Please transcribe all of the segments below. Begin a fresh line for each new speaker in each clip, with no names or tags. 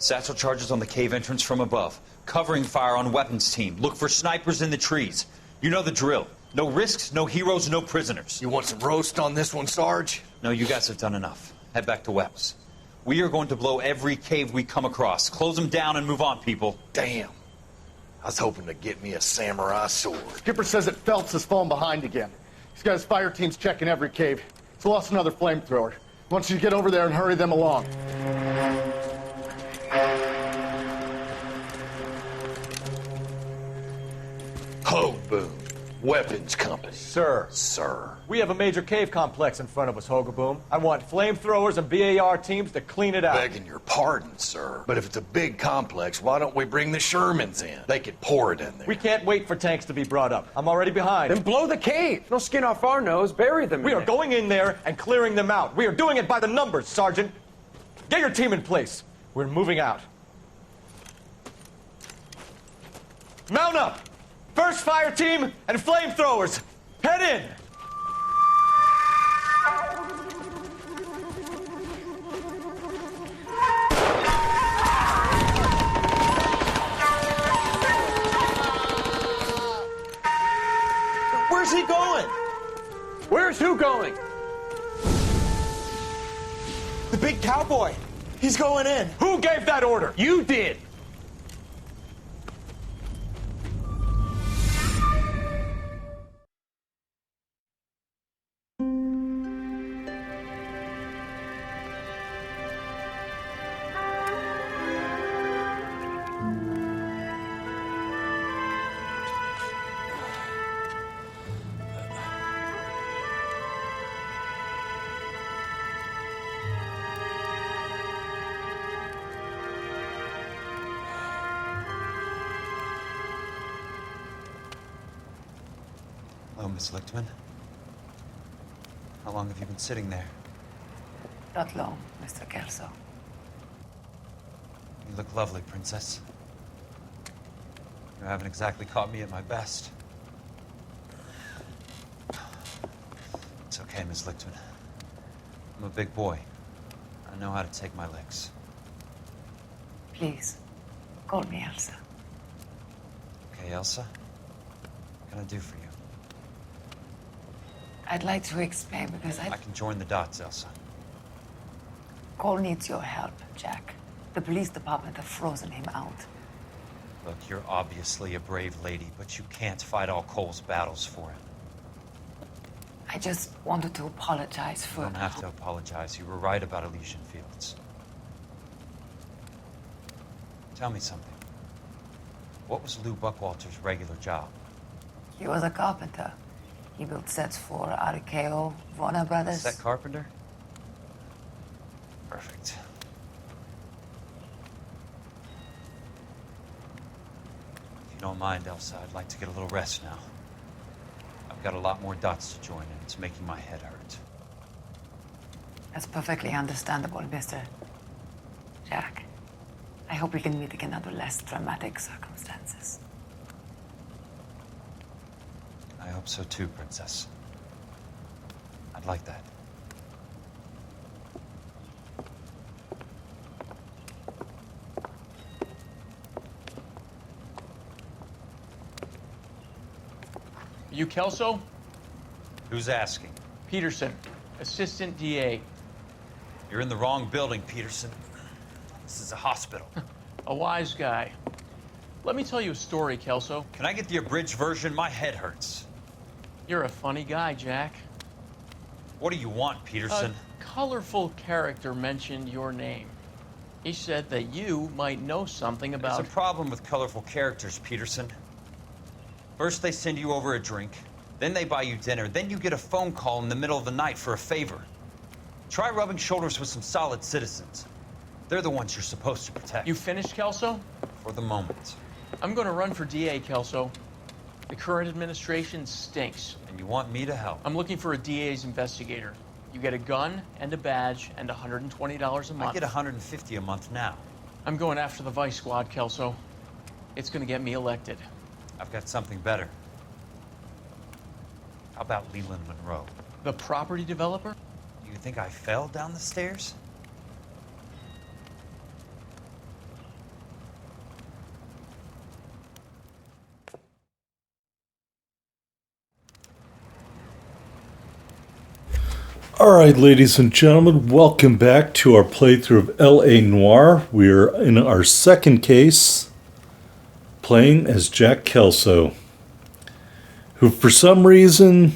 Satchel charges on the cave entrance from above. Covering fire on weapons team. Look for snipers in the trees. You know the drill. No risks, no heroes, no prisoners.
You want some roast on this one, Sarge?
No, you guys have done enough. Head back to Webb's. We are going to blow every cave we come across. Close them down and move on, people.
Damn. I was hoping to get me a samurai sword.
Skipper says that Phelps has fallen behind again. He's got his fire teams checking every cave. He's lost another flamethrower. He wants you to get over there and hurry them along.
Hoboon, Weapons Company.
Sir.
Sir.
We have a major cave complex in front of us, Hogaboom. I want flamethrowers and BAR teams to clean it out.
Begging your pardon, sir. But if it's a big complex, why don't we bring the Shermans in? They could pour it in there.
We can't wait for tanks to be brought up. I'm already behind.
Then blow the cave. No skin off our nose. Bury them.
We are going in there and clearing them out. We are doing it by the numbers, Sergeant. Get your team in place. We're moving out. Mount up! First fire team and flamethrowers. Head in!
Where's he going?
Where's who going?
The big cowboy. He's going in.
Who gave that order?
You did.
Hello, Miss Lichtman. How long have you been sitting there?
Not long, Mr. Kelso.
You look lovely, Princess. You haven't exactly caught me at my best. It's okay, Miss Lichtman. I'm a big boy. I know how to take my licks.
Please, call me Elsa.
Okay, Elsa? What can I do for you?
I'd like to explain because
I can join the dots, Elsa.
Cole needs your help, Jack. The police department have frozen him out.
Look, you're obviously a brave lady, but you can't fight all Cole's battles for him.
I just wanted to apologize for...
You don't have to apologize. You were right about Elysian Fields. Tell me something. What was Lou Buckwalter's regular job?
He was a carpenter. He built sets for RKO, Warner Brothers.
Set carpenter? Perfect. If you don't mind, Elsa, I'd like to get a little rest now. I've got a lot more dots to join, and it's making my head hurt.
That's perfectly understandable, Mr. Jack. I hope we can meet again under less dramatic circumstances.
I hope so too, Princess. I'd like that.
You Kelso?
Who's asking?
Peterson, Assistant DA.
You're in the wrong building, Peterson. This is a hospital.
A wise guy. Let me tell you a story, Kelso.
Can I get the abridged version? My head hurts.
You're a funny guy, Jack.
What do you want, Peterson?
A colorful character mentioned your name. He said that you might know something about...
There's a problem with colorful characters, Peterson. First they send you over a drink, then they buy you dinner, then you get a phone call in the middle of the night for a favor. Try rubbing shoulders with some solid citizens. They're the ones you're supposed to protect.
You finished, Kelso?
For the moment.
I'm going to run for DA, Kelso. The current administration stinks.
And you want me to help?
I'm looking for a DA's investigator. You get a gun and a badge and $120 a month.
I get $150 a month now.
I'm going after the Vice Squad, Kelso. It's going to get me elected.
I've got something better. How about Leland Monroe?
The property developer?
You think I fell down the stairs?
Alright, ladies and gentlemen, welcome back to our playthrough of L.A. Noire. We're in our second case, playing as Jack Kelso, who for some reason,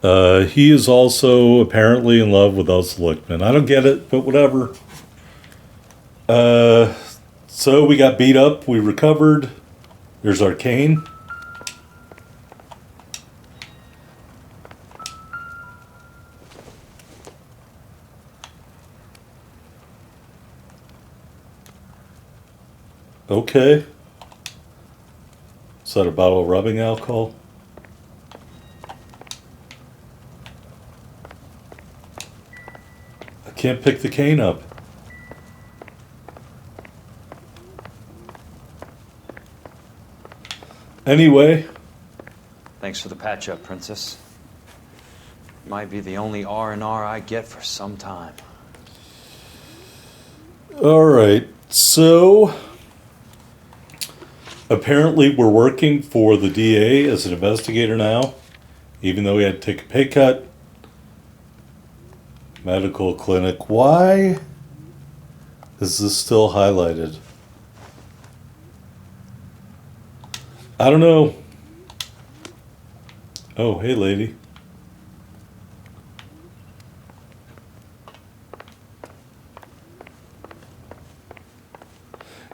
he is also apparently in love with Elsa Lichtman. I don't get it, but whatever. So we got beat up, we recovered. There's our cane. Okay. Is that a bottle of rubbing alcohol? I can't pick the cane up. Anyway.
Thanks for the patch-up, Princess. Might be the only R&R I get for some time.
Alright, so apparently we're working for the DA as an investigator now, even though we had to take a pay cut. Medical clinic. Why is this still highlighted? I don't know. Oh, hey, lady.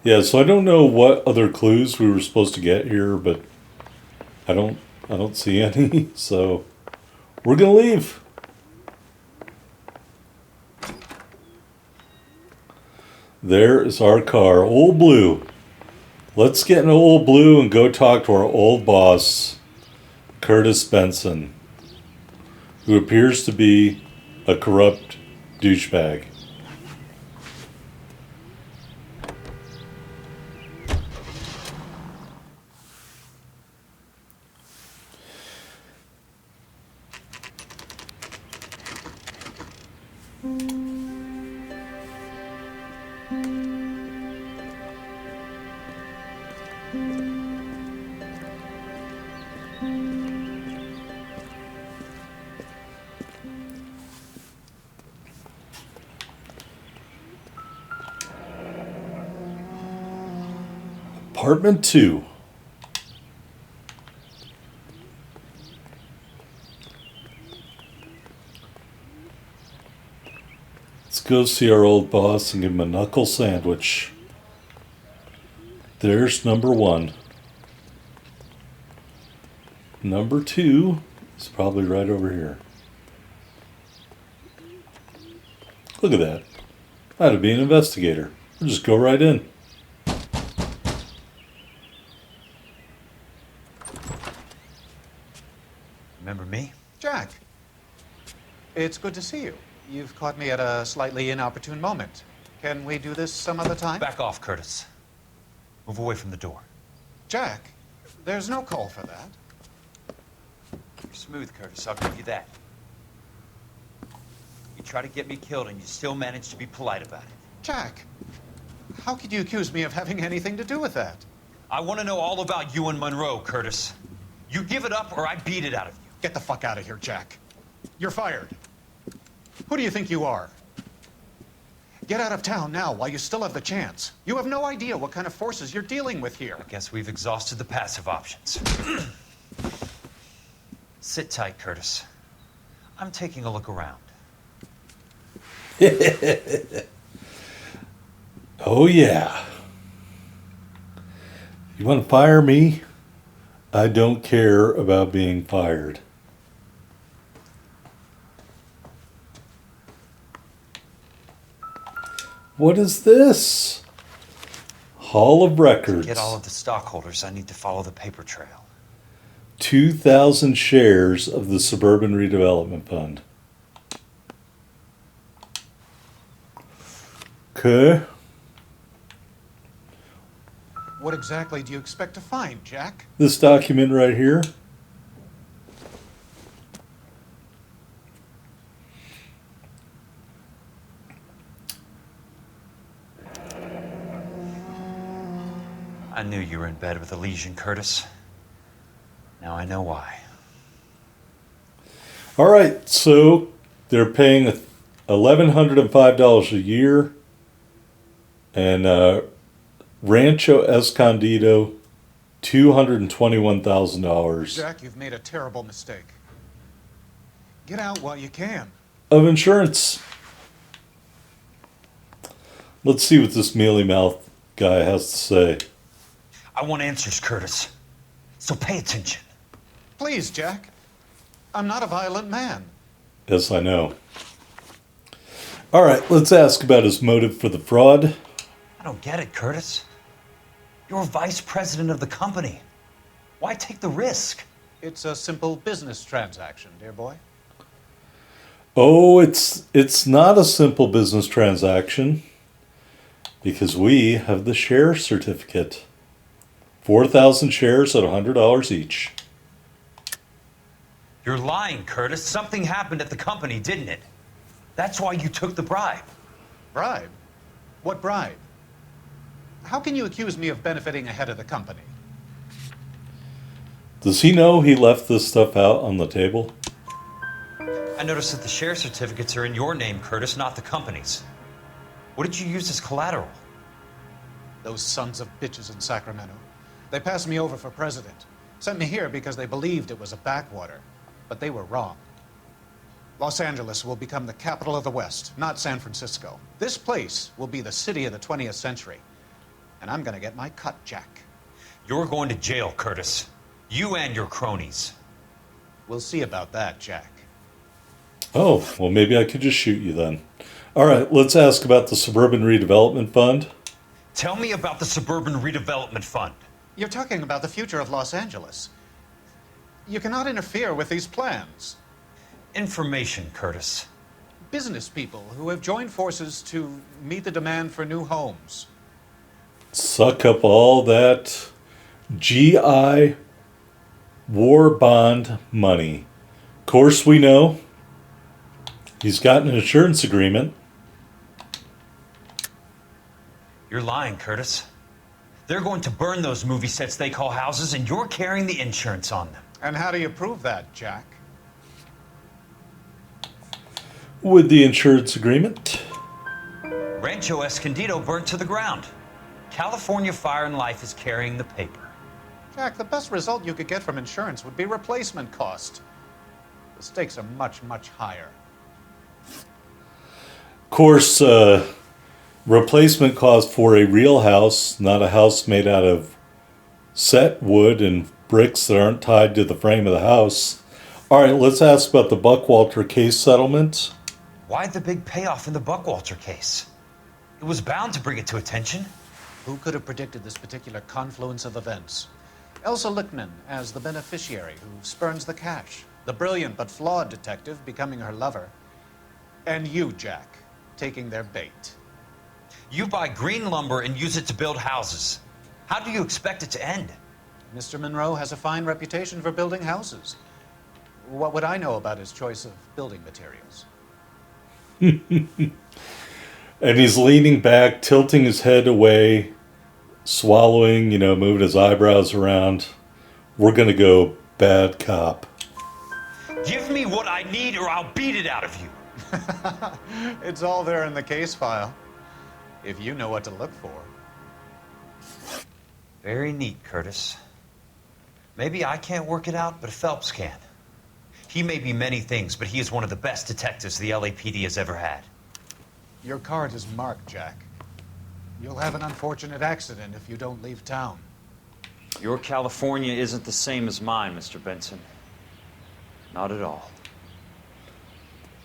Yeah, so I don't know what other clues we were supposed to get here, but I don't see any, so we're gonna leave. There is our car, Old Blue. Let's get in Old Blue and go talk to our old boss, Curtis Benson, who appears to be a corrupt douchebag. Apartment 2. Let's go see our old boss and give him a knuckle sandwich. There's number 1. Number 2 is probably right over here. Look at that. I had to be an investigator. We'll just go right in.
Remember me?
Jack, it's good to see you. You've caught me at a slightly inopportune moment. Can we do this some other time?
Back off, Curtis. Move away from the door.
Jack, there's no call for that.
You're smooth, Curtis. I'll give you that. You try to get me killed and you still manage to be polite about it.
Jack, how could you accuse me of having anything to do with that?
I want to know all about you and Monroe, Curtis. You give it up or I beat it out of you.
Get the fuck out of here, Jack. You're fired. Who do you think you are? Get out of town now while you still have the chance. You have no idea what kind of forces you're dealing with here.
I guess we've exhausted the passive options. Sit tight, Curtis. I'm taking a look around.
Oh, yeah. You want to fire me? I don't care about being fired. What is this? Hall of Records.
To get all of the stockholders, I need to follow the paper trail.
2,000 shares of the Suburban Redevelopment Fund. Okay.
What exactly do you expect to find, Jack?
This document right here.
I knew you were in bed with a lesion, Curtis. Now I know why.
All right, so They're paying $1,105 a year. And Rancho Escondido, $221,000
Jack, you've made a terrible mistake. Get out while you can.
of insurance. Let's see what this mealy mouth guy has to say.
I want answers, Curtis. So pay attention.
Please, Jack. I'm not a violent man.
Yes, I know. All right, let's ask about his motive for the fraud.
I don't get it, Curtis. You're vice president of the company. Why take the risk?
It's a simple business transaction, dear boy.
Oh, it's not a simple business transaction because we have the share certificate. 4,000 shares at $100 each.
You're lying, Curtis. Something happened at the company, didn't it? That's why you took the bribe.
Bribe? What bribe? How can you accuse me of benefiting ahead of the company?
Does he know he left this stuff out on the table?
I noticed that the share certificates are in your name, Curtis, not the company's. What did you use as collateral?
Those sons of bitches in Sacramento. They passed me over for president. Sent me here because they believed it was a backwater. But they were wrong. Los Angeles will become the capital of the West, not San Francisco. This place will be the city of the 20th century. And I'm gonna get my cut, Jack.
You're going to jail, Curtis. You and your cronies.
We'll see about that, Jack.
Oh, well, maybe I could just shoot you then. All right, let's ask about the Suburban Redevelopment Fund.
Tell me about the Suburban Redevelopment Fund.
You're talking about the future of Los Angeles. You cannot interfere with these plans.
Information, Curtis.
Business people who have joined forces to meet the demand for new homes.
Suck up all that GI war bond money. Of course, we know he's got an insurance agreement.
You're lying, Curtis. They're going to burn those movie sets they call houses, and you're carrying the insurance on them.
And how do you prove that, Jack?
With the insurance agreement.
Rancho Escondido burnt to the ground. California Fire and Life is carrying the paper.
Jack, the best result you could get from insurance would be replacement cost. The stakes are much, much higher.
Of course, replacement cost for a real house, not a house made out of set wood and bricks that aren't tied to the frame of the house. All right, let's ask about the Buckwalter case settlement.
Why the big payoff in the Buckwalter case? It was bound to bring it to attention.
Who could have predicted this particular confluence of events? Elsa Lichtman as the beneficiary who spurns the cash. The brilliant but flawed detective becoming her lover. And you, Jack, taking their bait.
You buy green lumber and use it to build houses. How do you expect it to end?
Mr. Monroe has a fine reputation for building houses. What would I know about his choice of building materials?
And he's leaning back, tilting his head away, swallowing, moving his eyebrows around. We're going to go bad cop.
Give me what I need or I'll beat it out of you.
It's all there in the case file, if you know what to look for.
Very neat, Curtis. Maybe I can't work it out, but Phelps can. He may be many things, but he is one of the best detectives the LAPD has ever had.
Your card is marked, Jack. You'll have an unfortunate accident if you don't leave town.
Your California isn't the same as mine, Mr. Benson. Not at all.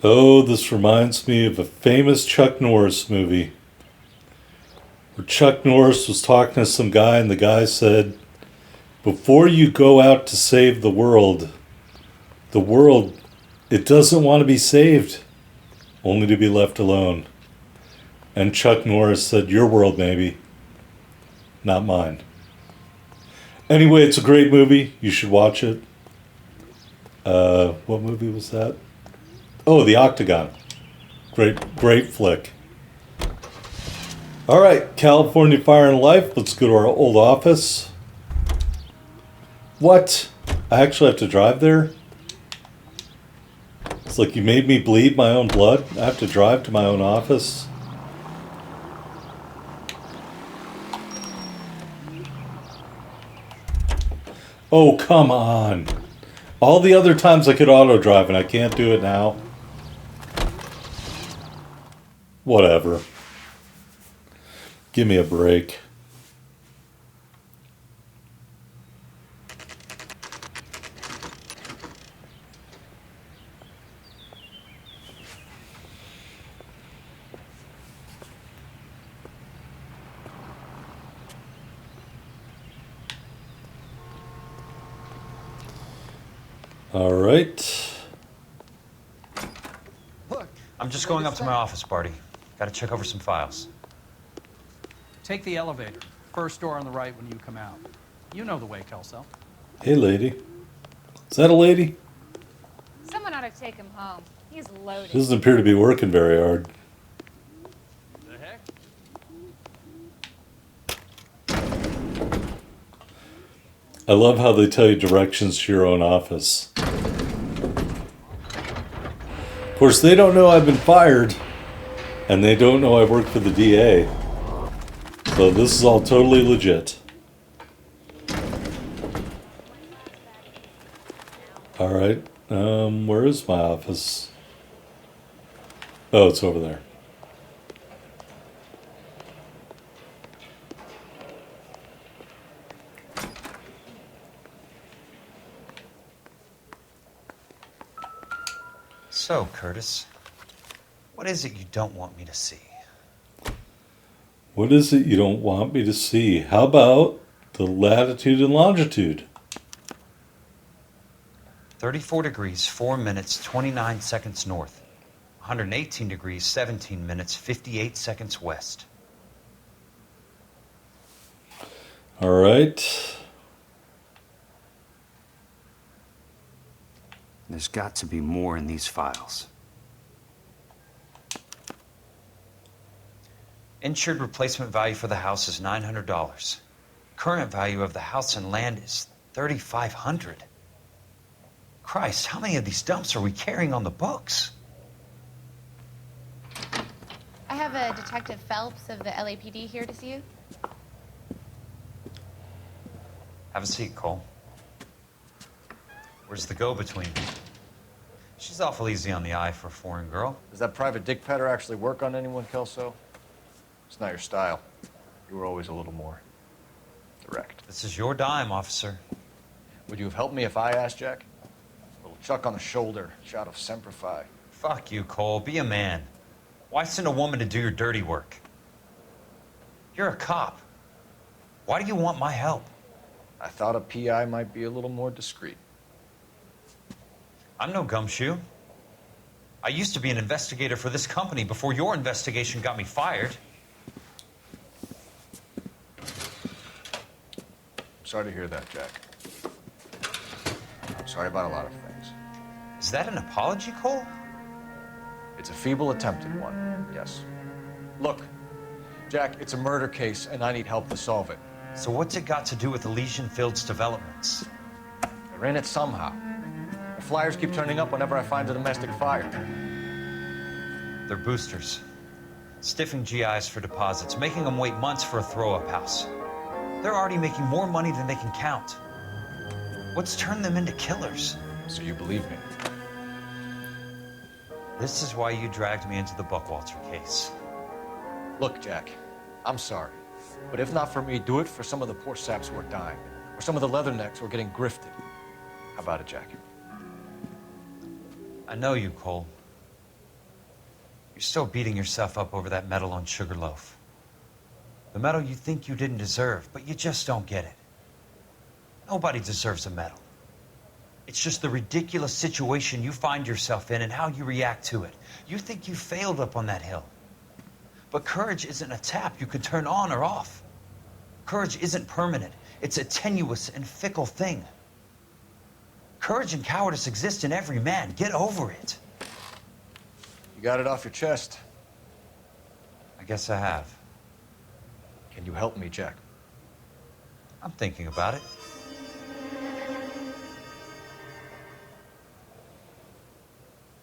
Oh, this reminds me of a famous Chuck Norris movie where Chuck Norris was talking to some guy and the guy said, before you go out to save the world, it doesn't want to be saved, only to be left alone. And Chuck Norris said, your world, maybe, not mine. Anyway, it's a great movie. You should watch it. What movie was that? Oh, The Octagon. Great flick. All right, California Fire and Life. Let's go to our old office. What? I actually have to drive there? It's like you made me bleed my own blood. I have to drive to my own office. Oh, come on. All the other times I could auto drive and I can't do it now. Whatever. Give me a break. All right.
Look, I'm just going up to my office, Barty. Got to check over some files.
Take the elevator. First door on the right when you come out. You know the way, Kelso.
Hey, lady. Is that a lady?
Someone ought to take him home. He's loaded.
She doesn't appear to be working very hard.
The heck?
I love how they tell you directions to your own office. Of course, they don't know I've been fired, and they don't know I work for the DA. So this is all totally legit. All right, where is my office? Oh, it's over there.
So, Curtis, what is it you don't want me to see?
What is it you don't want me to see? How about the latitude and longitude?
34 degrees, 4 minutes, 29 seconds north. 118 degrees, 17 minutes, 58 seconds west.
All right.
There's got to be more in these files.
Insured replacement value for the house is $900. Current value of the house and land is $3,500. Christ, how many of these dumps are we carrying on the books?
I have a Detective Phelps of the LAPD here to see you.
Have a seat, Cole. Where's the go-between? She's awful easy on the eye for a foreign girl.
Does that private dick petter actually work on anyone, Kelso? It's not your style. You were always a little more direct.
This is your dime, officer.
Would you have helped me if I asked, Jack? A little chuck on the shoulder, shot of Semper Fi.
Fuck you, Cole. Be a man. Why send a woman to do your dirty work? You're a cop. Why do you want my help?
I thought a PI might be a little more discreet.
I'm no gumshoe. I used to be an investigator for this company before your investigation got me fired.
Sorry to hear that, Jack. Sorry about a lot of things.
Is that an apology, Cole?
It's a feeble attempt at one, yes. Look, Jack, it's a murder case, and I need help to solve it.
So what's it got to do with Elysian Fields developments?
They're in it somehow. The flyers keep turning up whenever I find a domestic fire.
They're boosters. Stiffing GIs for deposits, making them wait months for a throw-up house. They're already making more money than they can count. What's turned them into killers?
So you believe me?
This is why you dragged me into the Buckwalter case.
Look, Jack, I'm sorry. But if not for me, do it for some of the poor saps who are dying. Or some of the leathernecks who are getting grifted. How about it, Jack?
I know you, Cole. You're still beating yourself up over that medal on Sugarloaf. The medal you think you didn't deserve, but you just don't get it. Nobody deserves a medal. It's just the ridiculous situation you find yourself in and how you react to it. You think you failed up on that hill. But courage isn't a tap you can turn on or off. Courage isn't permanent. It's a tenuous and fickle thing. Courage and cowardice exist in every man. Get over it.
You got it off your chest.
I guess I have.
Can you help me, Jack?
I'm thinking about it.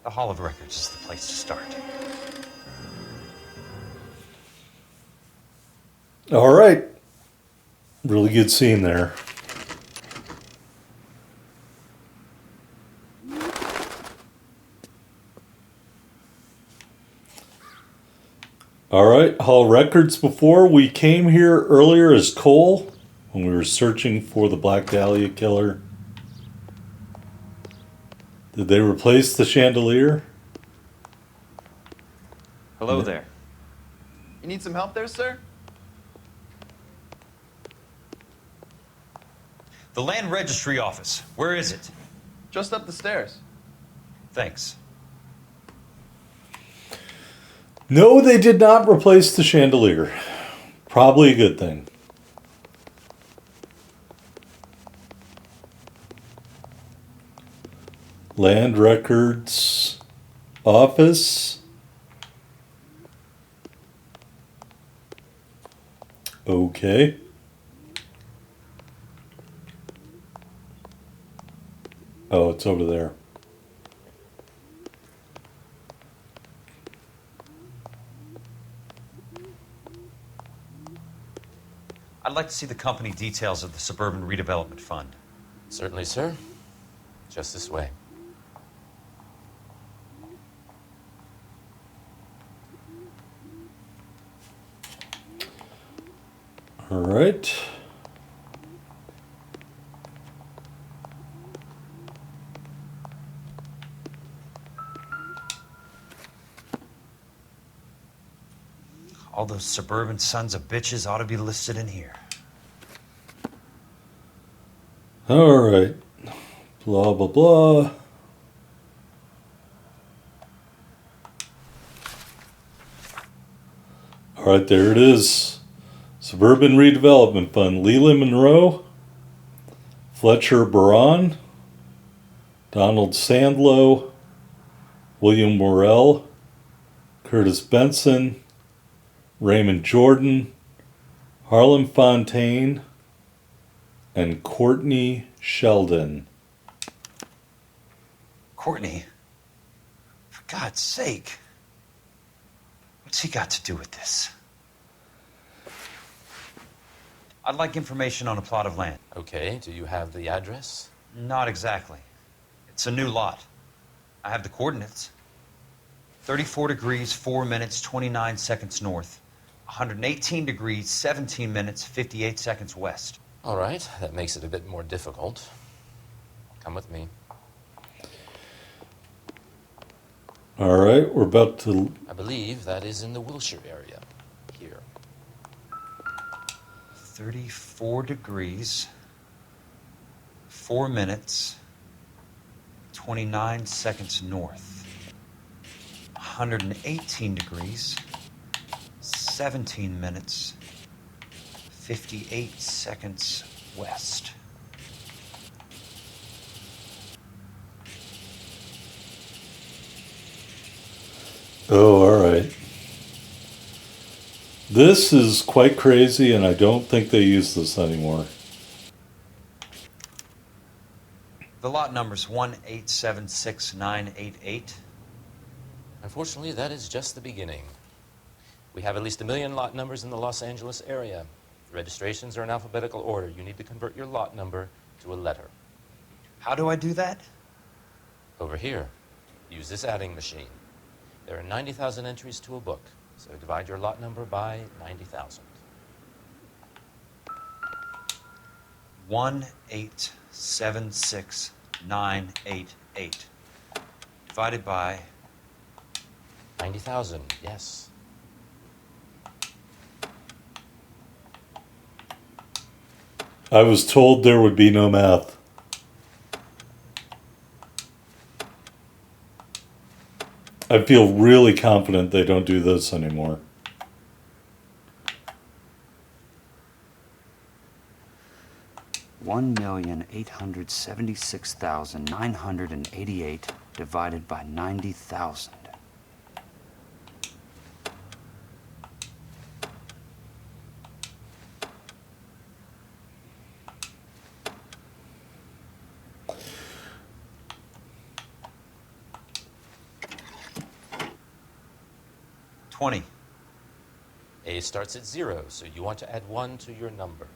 The Hall of Records is the place to start.
All right. Really good scene there. All right, Hall Records. Before we came here earlier as Cole, when we were searching for the Black Dahlia killer. Did they replace the chandelier?
Hello there.
You need some help there, sir?
The Land Registry Office. Where is it?
Just up the stairs.
Thanks.
No, they did not replace the chandelier. Probably a good thing. Land Records Office. Okay. Oh, it's over there.
I'd like to see the company details of the Suburban Redevelopment Fund.
Certainly, sir. Just this way.
All right.
All those suburban sons of bitches ought to be listed in here.
All right. Blah, blah, blah. All right, there it is. Suburban Redevelopment Fund. Leland Monroe, Fletcher Baron, Donald Sandlow, William Morrell, Curtis Benson, Raymond Jordan, Harlan Fontaine, and Courtney Sheldon.
Courtney? For God's sake. What's he got to do with this? I'd like information on a plot of land.
Okay, do you have the address?
Not exactly. It's a new lot. I have the coordinates. 34 degrees, 4 minutes, 29 seconds north. 118 degrees, 17 minutes, 58 seconds west.
All right, that makes it a bit more difficult. Come with me.
All right, we're about to...
I believe that is in the Wilshire area. Here.
34 degrees, 4 minutes, 29 seconds north. 118 degrees, 17 minutes, 58 seconds west.
Oh, all right. This is quite crazy, and I don't think they use this anymore.
The lot number's 1876988.
Unfortunately, that is just the beginning. We have at least 1 million lot numbers in the Los Angeles area. The registrations are in alphabetical order. You need to convert your lot number to a letter.
How do I do that?
Over here. Use this adding machine. There are 90,000 entries to a book, so divide your lot number by 90,000.
1876988 divided by
90,000, yes.
I was told there would be no math. I feel really confident they don't do this anymore.
$1,876,988 divided by 90,000.
20.
A starts at 0, so you want to add 1 to your number.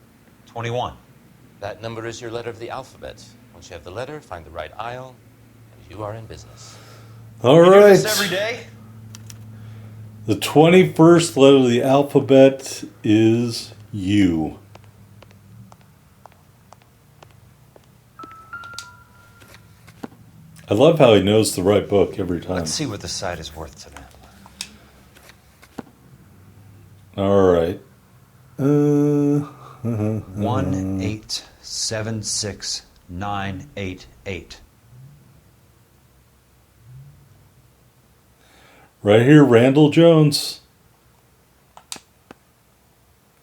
21.
That number is your letter of the alphabet. Once you have the letter, find the right aisle, and you are in business.
All
You do
right.
this every day?
The 21st letter of the alphabet is U. I love how he knows the right book every time.
Let's see what the site is worth to them.
All right.
1876988.
Right here, Randall Jones.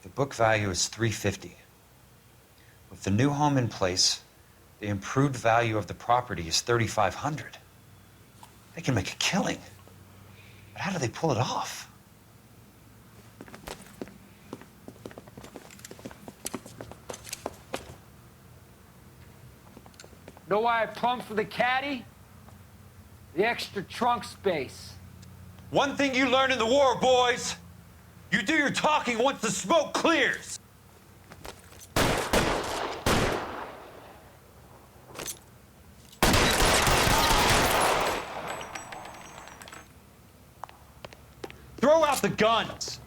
The book value is $350. With the new home in place, the improved value of the property is $3,500. They can make a killing. But how do they pull it off?
Know why I plumbed for the caddy? The extra trunk space.
One thing you learn in the war, boys. You do your talking once the smoke clears. Throw out the guns.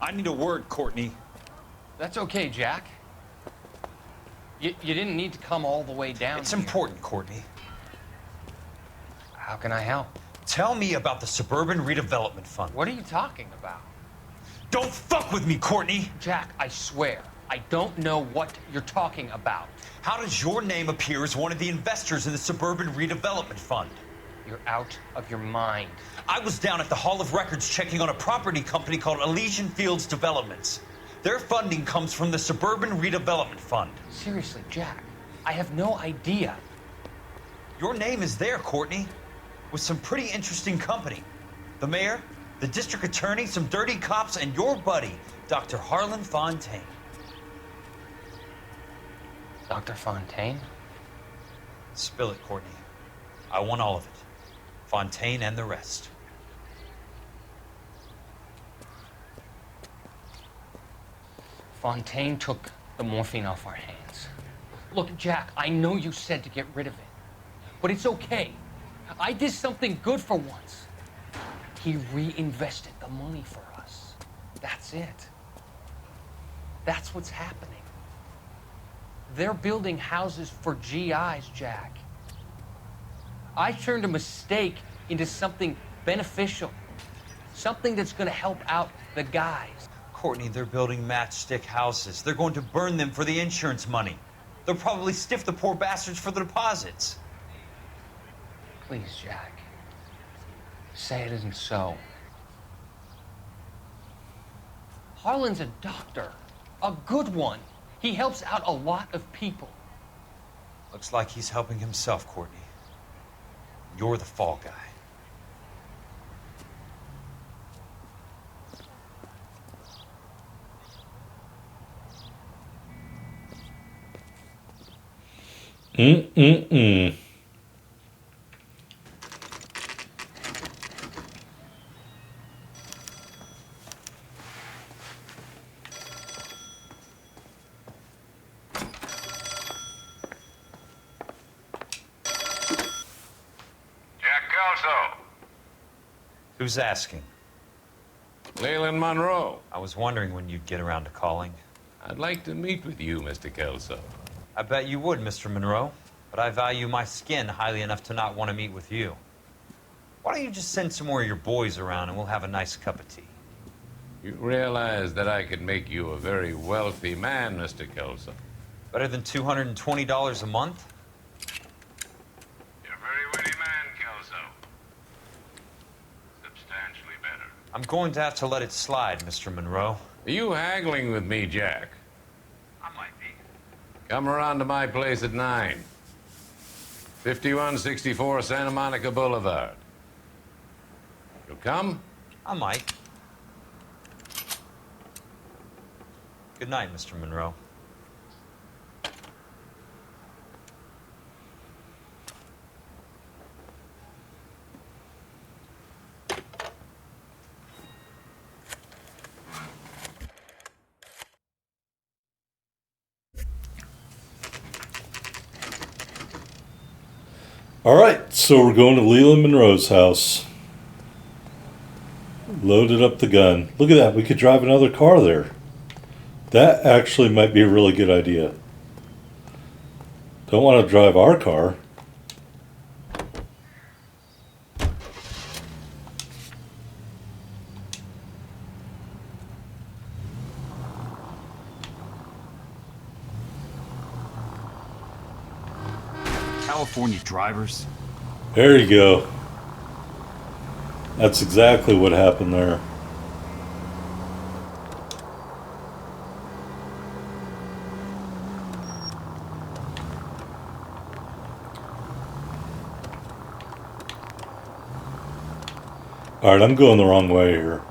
I need a word, Courtney.
That's okay, Jack. You didn't need to come all the way down
It's
here.
important, Courtney.
How can I help?
Tell me about the Suburban Redevelopment Fund.
What are you talking about?
Don't fuck with me, Courtney!
Jack, I swear, I don't know what you're talking about.
How does your name appear as one of the investors in the Suburban Redevelopment Fund?
You're out of your mind.
I was down at the Hall of Records checking on a property company called Elysian Fields Developments. Their funding comes from the Suburban Redevelopment Fund.
Seriously, Jack, I have no idea.
Your name is there, Courtney, with some pretty interesting company. The mayor, the district attorney, some dirty cops, and your buddy, Dr. Harlan Fontaine.
Dr. Fontaine?
Spill it, Courtney. I want all of it. Fontaine and the rest.
Fontaine took the morphine off our hands. Look, Jack, I know you said to get rid of it, but it's okay. I did something good for once. He reinvested the money for us. That's it. That's what's happening. They're building houses for GIs, Jack. I turned a mistake into something beneficial, something that's going to help out the guys.
Courtney, they're building matchstick houses. They're going to burn them for the insurance money. They'll probably stiff the poor bastards for the deposits.
Please, Jack, say it isn't so. Harlan's a doctor, a good one. He helps out a lot of people.
Looks like he's helping himself, Courtney. You're the fall guy.
Mm-mm-mm.
Jack Kelso.
Who's asking?
Leland Monroe.
I was wondering when you'd get around to calling.
I'd like to meet with you, Mr. Kelso.
I bet you would, Mr. Monroe. But I value my skin highly enough to not want to meet with you. Why don't you just send some more of your boys around and we'll have a nice cup of tea?
You realize that I could make you a very wealthy man, Mr. Kelso.
Better than $220 a month?
You're a very witty man, Kelso. Substantially better.
I'm going to have to let it slide, Mr. Monroe.
Are you haggling with me, Jack?
I might be.
Come around to my place at 9. 5164 Santa Monica Boulevard. You'll come?
I might. Good night, Mr. Monroe.
All right, so we're going to Leland Monroe's house. Loaded up the gun. Look at that, we could drive another car there. That actually might be a really good idea. Don't want to drive our car.
California drivers.
There you go. That's exactly what happened there. Alright, I'm going the wrong way here.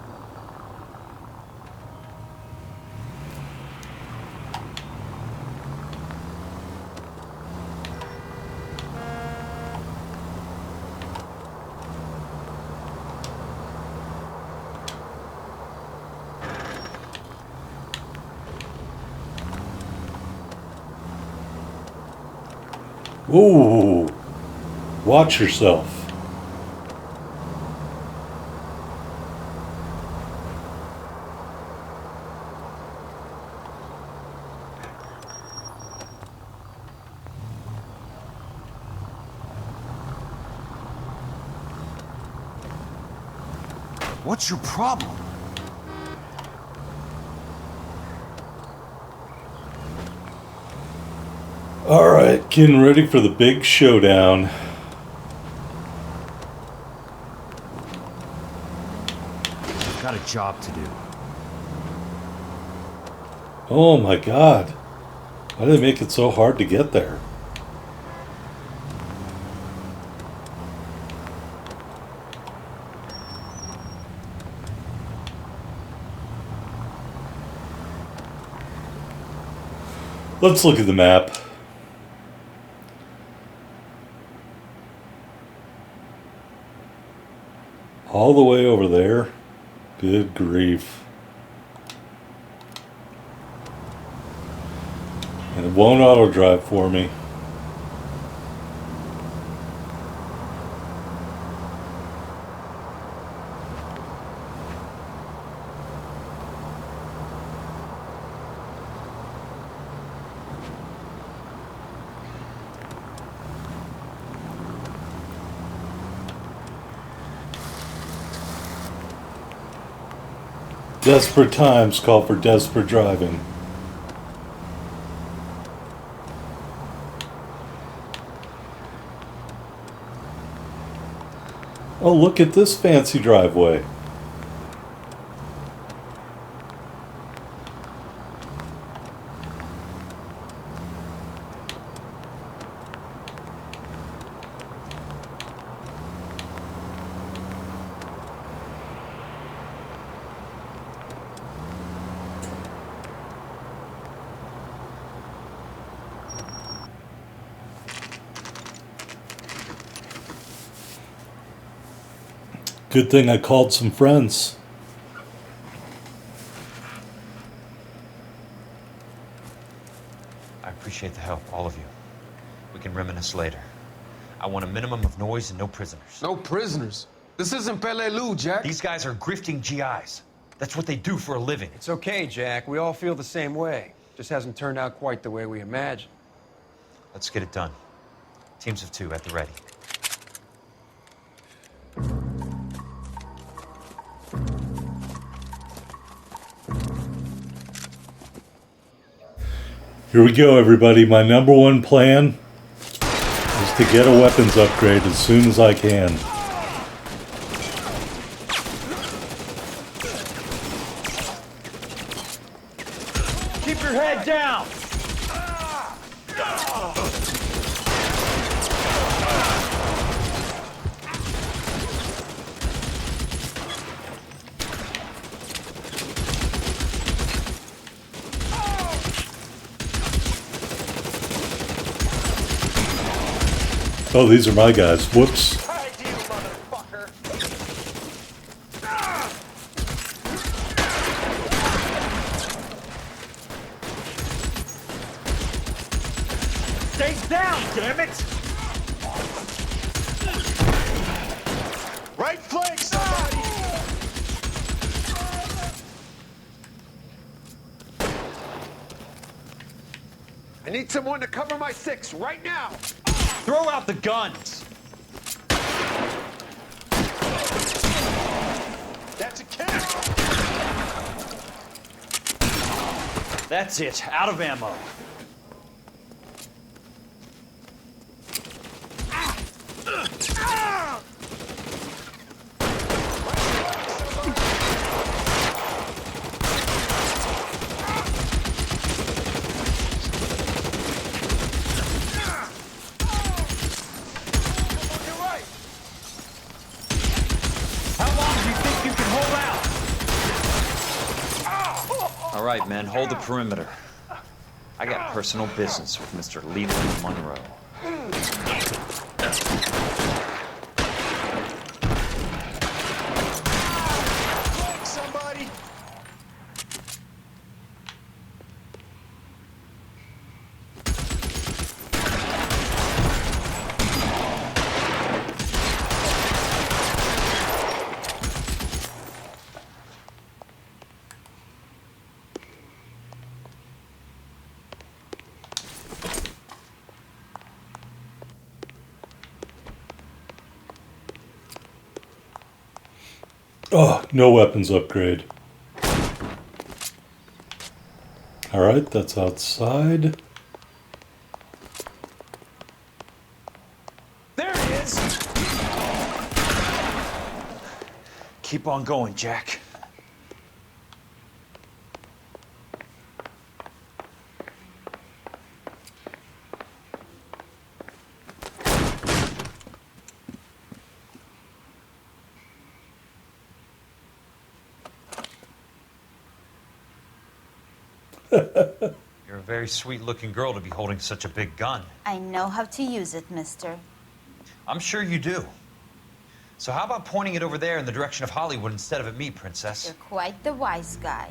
Ooh, watch yourself.
What's your problem?
Alright, getting ready for the big showdown.
I've got a job to do.
Oh my god. Why did they make it so hard to get there? Let's look at the map. All the way over there? Good grief. And it won't auto drive for me. Desperate times call for desperate driving. Oh, look at this fancy driveway. Good thing I called some friends.
I appreciate the help, all of you. We can reminisce later. I want a minimum of noise and no prisoners.
No prisoners? This isn't Peleliu, Jack.
These guys are grifting GIs. That's what they do for a living.
It's okay, Jack. We all feel the same way. Just hasn't turned out quite the way we imagined.
Let's get it done. Teams of 2 at the ready.
Here we go, everybody. My number one plan is to get a weapons upgrade as soon as I can.
Keep your head down!
Oh, these are my guys. Whoops.
Stay down, damn it!
Right flank, somebody!
I need someone to cover my 6 right now.
Throw out the guns!
That's a kill!
That's it, out of ammo. All right, men, hold the perimeter. I got personal business with Mr. Leland Monroe.
Somebody!
Oh, no weapons upgrade. Alright, that's outside.
There he is! Keep on going, Jack. You're a very sweet-looking girl to be holding such a big gun.
I know how to use it, mister.
I'm sure you do. So how about pointing it over there in the direction of Hollywood instead of at me, Princess?
You're quite the wise guy.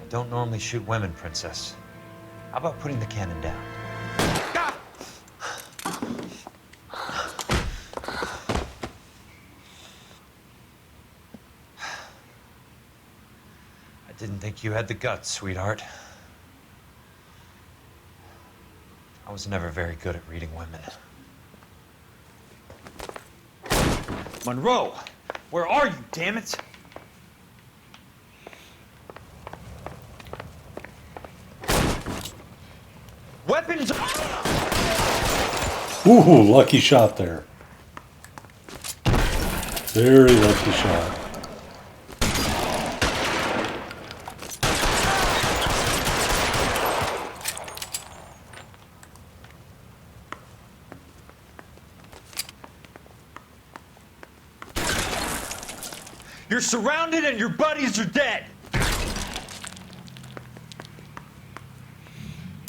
I don't normally shoot women, Princess. How about putting the cannon down? I didn't think you had the guts, sweetheart. I was never very good at reading women. Monroe! Where are you, damn it? Weapons!
Ooh, lucky shot there. Very lucky shot.
You're surrounded and your buddies are dead!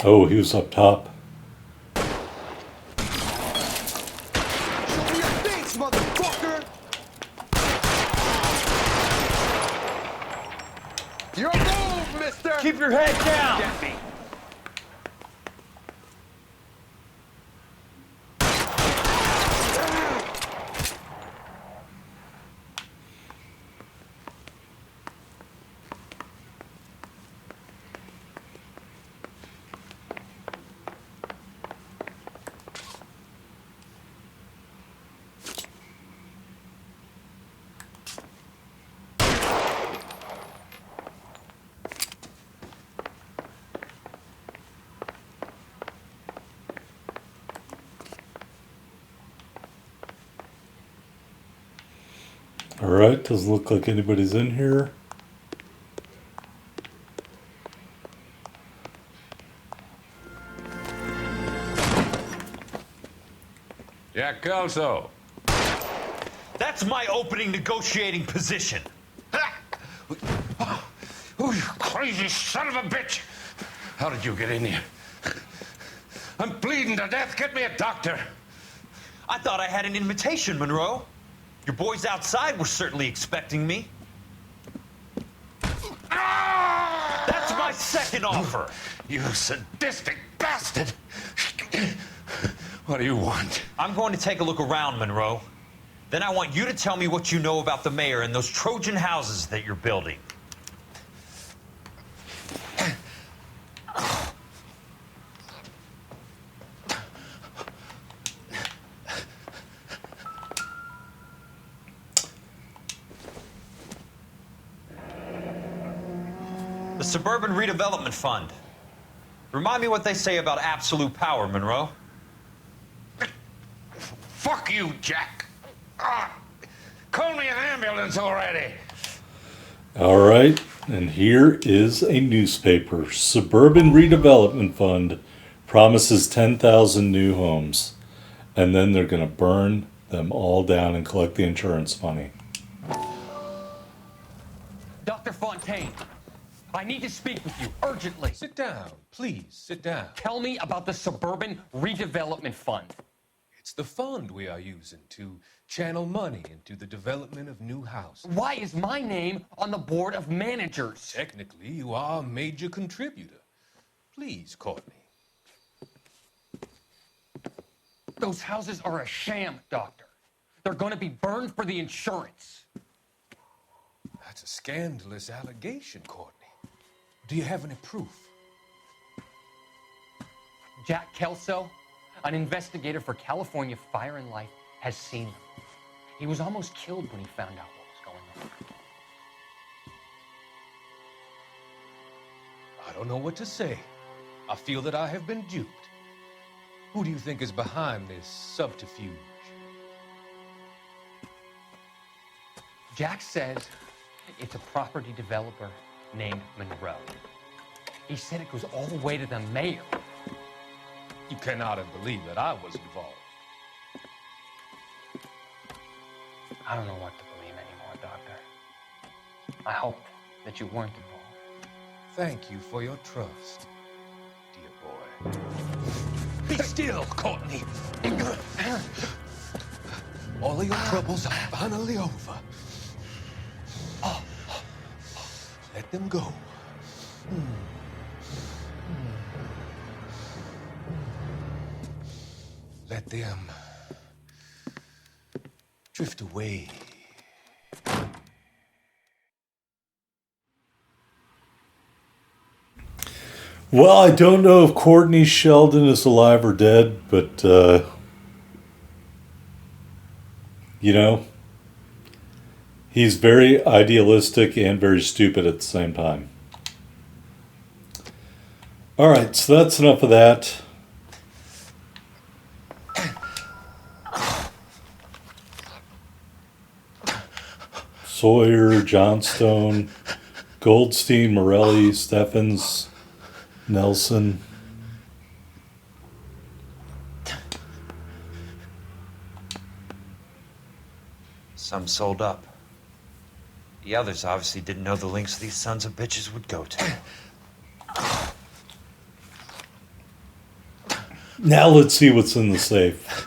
Oh, he was up top.
Show me your face, motherfucker! You're a move, mister!
Keep your head down!
Get me.
Alright, doesn't look like anybody's in here.
Jack Kelso.
That's my opening negotiating position.
Oh, you crazy son of a bitch! How did you get in here? I'm bleeding to death. Get me a doctor.
I thought I had an invitation, Monroe. Your boys outside were certainly expecting me. That's my second offer.
You sadistic bastard! What do you want?
I'm going to take a look around, Monroe. Then I want you to tell me what you know about the mayor and those Trojan houses that you're building. The Suburban Redevelopment Fund. Remind me what they say about absolute power, Monroe.
Fuck you, Jack. Call me an ambulance already.
Alright, and here is a newspaper. Suburban Redevelopment Fund promises 10,000 new homes. And then they're going to burn them all down and collect the insurance money.
Dr. Fontaine, I need to speak with you urgently.
Sit down, please, sit down.
Tell me about the Suburban Redevelopment Fund.
It's the fund we are using to channel money into the development of new houses.
Why is my name on the board of managers?
Technically, you are a major contributor. Please, Courtney.
Those houses are a sham, Doctor. They're going to be burned for the insurance.
That's a scandalous allegation, Courtney. Do you have any proof?
Jack Kelso, an investigator for California Fire and Life, has seen them. He was almost killed when he found out what was going on.
I don't know what to say. I feel that I have been duped. Who do you think is behind this subterfuge?
Jack says it's a property developer named Monroe. He said it goes all the way to the mayor.
You cannot have believed that I was involved.
I don't know what to believe anymore, Doctor. I hope that you weren't involved.
Thank you for your trust, dear boy. Be still, Courtney. All of your troubles are finally over. Let them go. Let them drift away.
Well, I don't know if Courtney Sheldon is alive or dead, but, you know, he's very idealistic and very stupid at the same time. Alright, so that's enough of that. Sawyer, Johnstone, Goldstein, Morelli, Steffens, Nelson.
Some sold up. The others obviously didn't know the lengths these sons of bitches would go to.
Now let's see what's in the safe.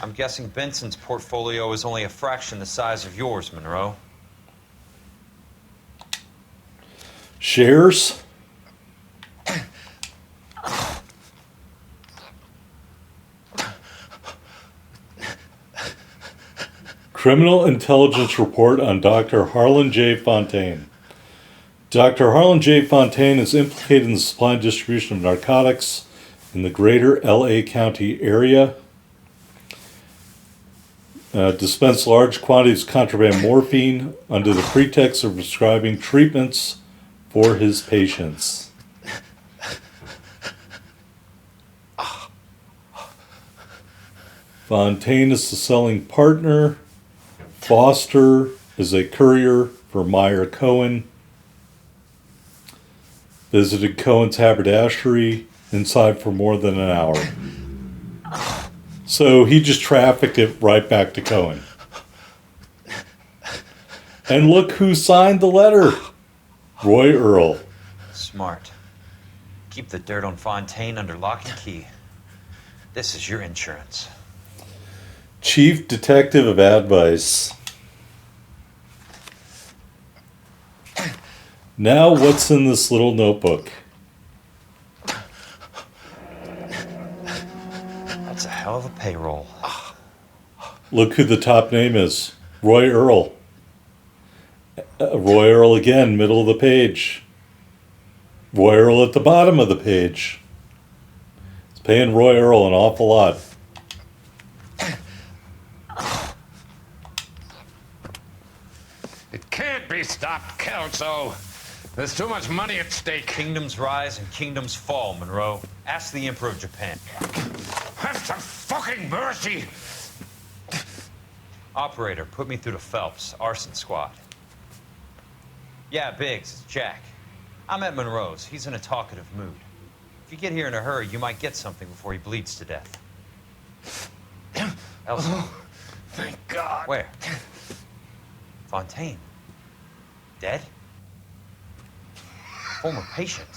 I'm guessing Benson's portfolio is only a fraction the size of yours, Monroe.
Shares? Criminal Intelligence Report on Dr. Harlan J. Fontaine. Dr. Harlan J. Fontaine is implicated in the supply and distribution of narcotics in the greater LA County area. Dispensed large quantities of contraband morphine under the pretext of prescribing treatments for his patients. Fontaine is the selling partner. Foster is a courier for Meyer Cohen. Visited Cohen's haberdashery inside for more than an hour. So he just trafficked it right back to Cohen. And look who signed the letter. Roy Earl.
Smart. Keep the dirt on Fontaine under lock and key. This is your insurance.
Chief Detective of Advice. Now what's in this little notebook?
That's a hell of a payroll.
Look who the top name is. Roy Earl. Roy Earl again, middle of the page. Roy Earl at the bottom of the page. It's paying Roy Earl an awful lot.
It can't be stopped, Kelso. There's too much money at stake.
Kingdoms rise and kingdoms fall, Monroe. Ask the Emperor of Japan.
Have some fucking mercy!
Operator, put me through to Phelps, arson squad. Yeah, Biggs, it's Jack. I'm at Monroe's. He's in a talkative mood. If you get here in a hurry, you might get something before he bleeds to death. Elsa.
Oh, thank God.
Where? Fontaine. Dead? Former patient.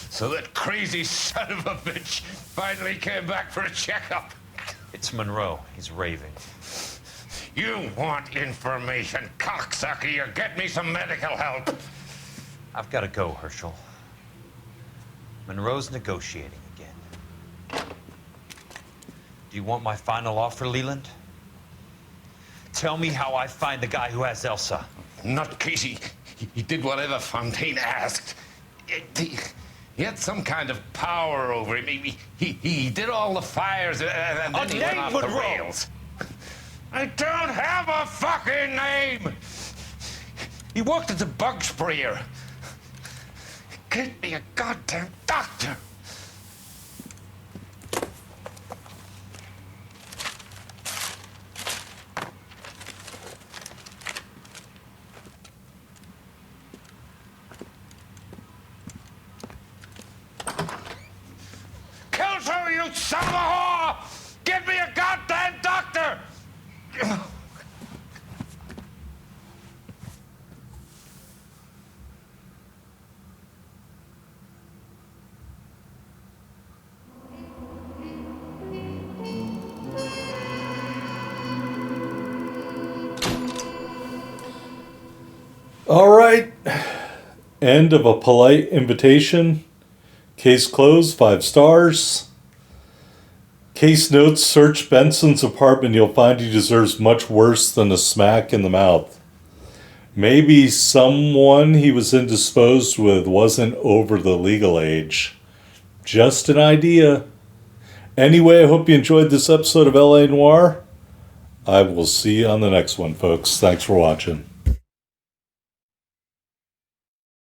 So that crazy son of a bitch finally came back for a checkup.
It's Monroe. He's raving.
You want information, cocksucker. You get me some medical help.
I've got to go, Herschel. Monroe's negotiating again. Do you want my final offer, Leland? Tell me how I find the guy who has Elsa.
Not Casey. He did whatever Fontaine asked. He had some kind of power over him. He did all the fires and then he went off the rails. I don't have a fucking name! He worked as a bug sprayer. Get me a goddamn doctor! Kelso, you son of a whore! Get me a goddamn doctor!
All right. End of a polite invitation. Case closed, 5 stars. Case notes, search Benson's apartment. You'll find he deserves much worse than a smack in the mouth. Maybe someone he was indisposed with wasn't over the legal age. Just an idea. Anyway, I hope you enjoyed this episode of LA Noire. I will see you on the next one, folks. Thanks for watching.